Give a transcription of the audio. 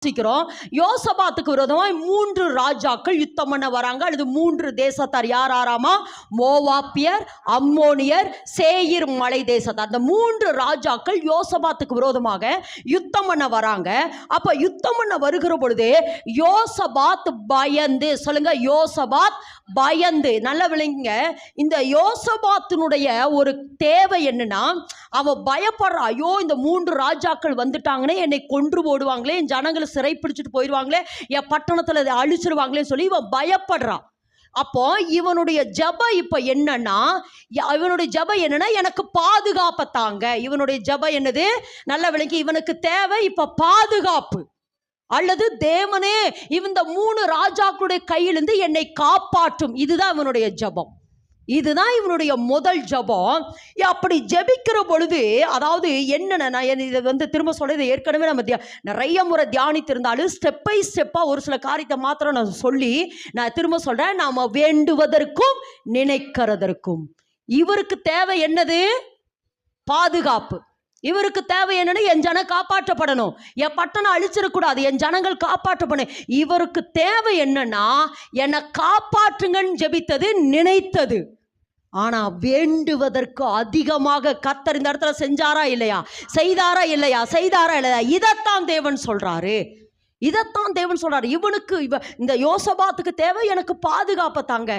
வாசிக்கிறோம், யோசபாத்துக்கு விரோதமாய் 3 ராஜாக்கள் யுத்தம் பண்ண வராங்க. அல்லது 3 தேசத்தார். யார் யாராமா? மோவாப்பியர், அம்மோனியர், சேயீர் மலை தேசத்தார். அந்த 3 ராஜாக்கள் யோசபாத்துக்கு விரோதமாக யுத்தம் பண்ண வராங்க. அப்ப யுத்தம் பண்ண வருகிற பொழுது யோசபாத் பயந்து, சொல்லுங்க, யோசபாத் பயந்து. நல்ல விளங்குங்க. இந்த யோசபாத்தினுடைய ஒரு தேவை என்னன்னா, அவன் பயப்படுறான். ஐயோ, இந்த 3 ராஜாக்கள் வந்துட்டாங்கன்னே என்னை கொன்று போடுவாங்களே, என் ஜனங்களை சிறை பிடிச்சிட்டு போயிடுவாங்களே, என் பட்டணத்தில் அதை அழிச்சிருவாங்களே சொல்லி இவன் பயப்படுறான். அப்போ இவனுடைய ஜெபம் இப்ப என்னன்னா, எனக்கு பாதுகாப்பை தாங்க. இவனுடைய ஜெபம் என்னது? நல்ல விளங்கி, இவனுக்கு தேவை இப்ப பாதுகாப்பு. அல்லது தேவனே இந்த 3 ராஜாக்களுடைய கையிலிருந்து என்னை காப்பாற்றும். இதுதான் இவனுடைய ஜெபம். இதுதான் இவனுடைய முதல் ஜெபம். அப்படி ஜெபிக்கிற பொழுது, அதாவது என்னென்ன, நான் இதை திரும்ப சொல்றது, ஏற்கனவே நம்ம நிறைய முறை தியானித்திருந்தாலும் ஸ்டெப் பை ஸ்டெப்பாக ஒரு சில காரியத்தை மாத்திரம் நான் சொல்லி நான் திரும்ப சொல்றேன். நாம வேண்டுவதற்கும் நினைக்கிறதற்கும் இவருக்கு தேவை என்னது? பாதுகாப்பு. இவருக்கு தேவை என்னன்னு, என் ஜனம் காப்பாற்றப்படணும், என் பட்டணம் அழிச்சிடக்கூடாது, என் ஜனங்கள் காப்பாற்றப்படணும். இவருக்கு தேவை என்னன்னா, என்னை காப்பாற்றுங்கன்னு ஜெபித்தது, நினைத்தது. ஆனா வேண்டுவதற்கு அதிகமாக கர்த்தர் இந்த இடத்துல செஞ்சாரா இல்லையா? செய்தாரா இல்லையா? இதைத்தான் தேவன் சொல்றாரு. இவனுக்கு இந்த யோசபாத்துக்கு தேவை எனக்கு பாதுகாப்பை தாங்க.